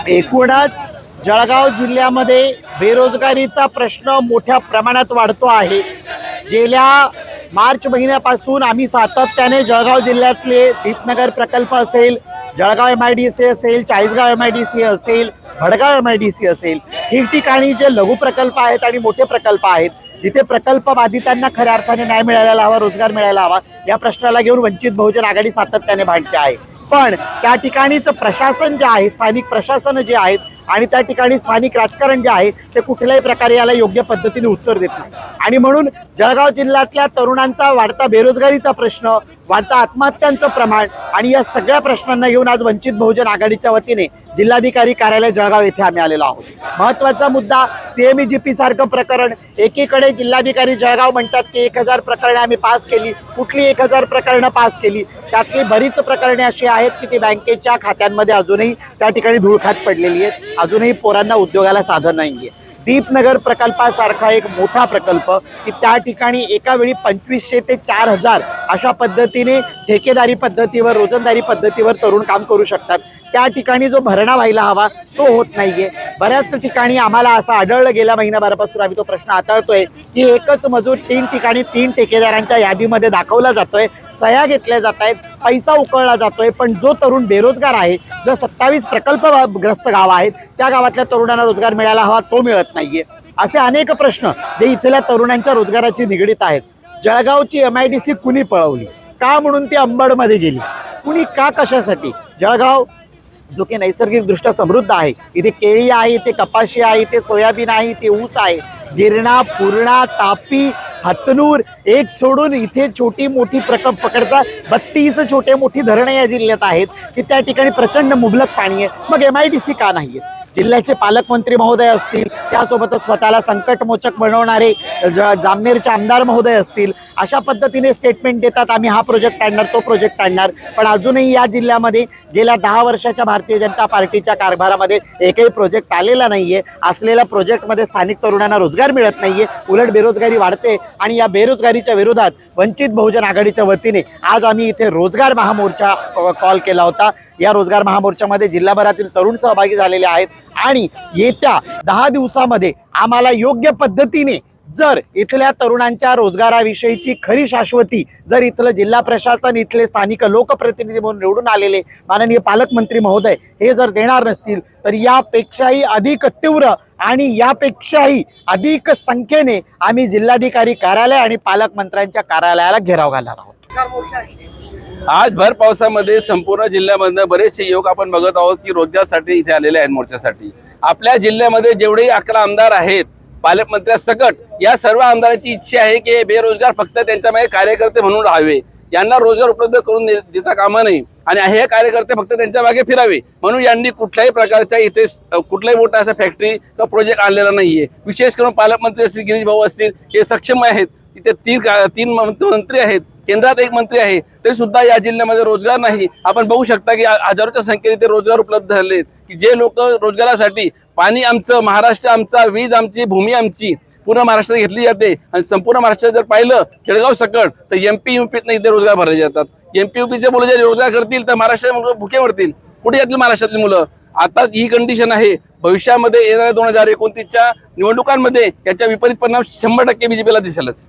एकूणच जळगाव जिल्ह्यामध्ये बेरोजगारीचा प्रश्न मोठ्या प्रमाणात वाढतो आहे। गेल्या मार्च महिन्यापासून आम्ही सातत्याने जळगाव जिल्ह्यातले दीपनगर प्रकल्प असेल, जळगाव MIDC असेल, चाळीसगाव MIDC असेल, भडगाव MIDC असेल, ठिकठिकाणी जे लघु प्रकल्प आहेत आणि मोठे प्रकल्प आहेत, जिथे प्रकल्प बाधितांना खऱ्या अर्थाने न्याय मिळायला हवा, रोजगार मिळायला हवा, या प्रश्नाला घेऊन वंचित बहुजन आघाडी सातत्याने भांडते आहे। पण त्या ठिकाणीच प्रशासन जे आहे, स्थानिक प्रशासन जे आहेत आणि त्या ठिकाणी स्थानिक राजकारण जे आहे ते कुठल्याही प्रकारे याला योग्य पद्धतीने उत्तर देत नाही। आणि म्हणून जळगाव जिल्ह्यातल्या तरुणांचा वाढता बेरोजगारीचा प्रश्न, वाढता आत्महत्यांचं प्रमाण आणि या सगळ्या प्रश्नांना घेऊन आज वंचित बहुजन आघाडीच्या वतीने जिल्हाधिकारी कार्यालय जळगाव येथे आम्ही आलेलो आहोत। महत्त्वाचा मुद्दा CMEGP सारखं प्रकरण, एकीकडे जिल्हाधिकारी जळगाव म्हणतात की 1000 प्रकरणे आम्ही पास केली, कुठली 1000 प्रकरणं पास केली, त्यातली बरीच प्रकरणे अशी आहेत की ती बँकेच्या खात्यांमध्ये अजूनही त्या ठिकाणी धूळ खात पडलेली आहेत, अजूनही पोरांना उद्योगाला साधन नाहीये। दीपनगर प्रकल्पासारखा एक मोठा प्रकल्प की त्या ठिकाणी एका वेळी 2500 ते 4000 अशा पद्धतीने ठेकेदारी पद्धतीवर, रोजंदारी पद्धतीवर तरुण काम करू शकतात। त्या ठिकाणी जो भरणा व्हायला हवा तो होत नाहीये। बऱ्याच ठिकाणी आम्हाला असं आढळलं, गेल्या महिनाभरापासून आम्ही तो प्रश्न हाताळतोय की एकच मजूर 3 ठिकाणी 3 ठेकेदारांच्या यादीमध्ये दाखवला जातोय, सह्या घेतल्या जात आहेत, पैसा उकळला जातोय, पण जो तरुण बेरोजगार आहे, जो 27 प्रकल्पग्रस्त गाव आहेत, त्या गावातल्या तरुणांना रोजगार मिळायला हवा तो मिळत नाहीये। असे अनेक प्रश्न जे इथल्या तरुणांच्या रोजगाराची निगडीत आहेत। जळगावची MIDC कुणी पळवली, का म्हणून ती अंबडमध्ये गेली, कुणी का कशासाठी? जळगाव जो की नैसर्गिकदृष्ट्या समृद्ध आहे, इथे केळी आहे, इथे कपाशी आहे, इथे सोयाबीन आहे, इथे ऊस आहे, गिरणा, पूर्णा, तापी, हतनूर एक सोडून इथे छोटी मोठी प्रकल्प पकडता 32 छोटे मोठी धरणे या जिल्ह्यात आहेत की त्या ठिकाणी प्रचंड मुबलक पाणी आहे। मग MIDC का नाहीये? जिल्ह्याचे पालकमंत्री महोदय असतील, त्यासोबतच स्वतःला संकटमोचक बनवणारे जामनेरचे आमदार महोदय असतील, अशा पद्धतीने स्टेटमेंट देतात आम्ही हा प्रोजेक्ट आणणार, तो प्रोजेक्ट आणणार, पण अजूनही या जिल्ह्यामध्ये गेल्या 10 वर्षाच्या भारतीय जनता पार्टीच्या कारभारामध्ये एकही प्रोजेक्ट आलेला नाहीये। असलेल्या प्रोजेक्टमध्ये स्थानिक तरुणांना रोजगार मिळत नाहीये, उलट बेरोजगारी वाढते। आणि या बेरोजगारीच्या विरोधात वंचित बहुजन आघाडीच्या वतीने आज आम्ही इथे रोजगार महामोर्चा कॉल केला होता। या रोजगार महामोर्चामध्ये जिल्हाभरातील तरुण सहभागी झालेले आहेत आणि येत्या 10 दिवसामध्ये आम्हाला योग्य पद्धतीने जर इथल्या तरुणांच्या रोजगाराविषयीची खरी शाश्वती जर इथलं जिल्हा प्रशासन, इथले स्थानिक लोकप्रतिनिधी म्हणून निवडून आलेले माननीय पालकमंत्री महोदय हे जर देणार नसतील तर यापेक्षाही अधिक तीव्र आणि यापेक्षाही अधिक संख्येने आम्ही जिल्हाधिकारी कार्यालय आणि पालकमंत्र्यांच्या कार्यालयाला घेराव घालणार आहोत। आज भर पावसामध्ये संपूर्ण जिल्ह्यामधनं बरेचसे युवक आपण बघत आहोत की रोजगारासाठी इथे आलेले आहेत मोर्चासाठी। आपल्या जिल्ह्यामध्ये जेवढेही 11 आमदार आहेत पालकमंत्र्यासकट, या सर्व आमदारांची इच्छा आहे की बेरोजगार फक्त त्यांच्यामध्ये कार्यकर्ते म्हणून राहावे, यांना रोजगार उपलब्ध करून देता कामा नये आणि हे कार्यकर्ते फक्त त्यांच्या मागे फिरावे, म्हणून यांनी कुठल्याही प्रकारच्या इथे कुठलाही मोठा असा फॅक्टरी किंवा प्रोजेक्ट आणलेला नाहीये। विशेष करून पालकमंत्री असतील, गिरीश भाऊ असतील, हे सक्षम आहेत, इथे 3 मंत्री आहेत, केंद्रात 1 मंत्री आहे, तरी सुद्धा या जिल्ह्यामध्ये रोजगार नाही। आपण बघू शकता की हजारोच्या संख्येने इथे रोजगार उपलब्ध झाले आहेत की जे लोक रोजगारासाठी, पाणी आमचं, महाराष्ट्र आमचा, वीज आमची, भूमी आमची पूर्ण महाराष्ट्रात घेतली जाते आणि संपूर्ण महाराष्ट्रात जर पाहिलं जळगाव सकट तर MP UPतनं इथे रोजगार भरले जातात। MP UPचे मुलं जर रोजगार करतील तर महाराष्ट्रात भुके मरतील। कुठे यातील महाराष्ट्रातली मुलं? आता ही कंडिशन आहे, भविष्यामध्ये येणाऱ्या 2029च्या निवडणुकांमध्ये याच्या विपरीत परिणाम 100% BJPला दिसेलच।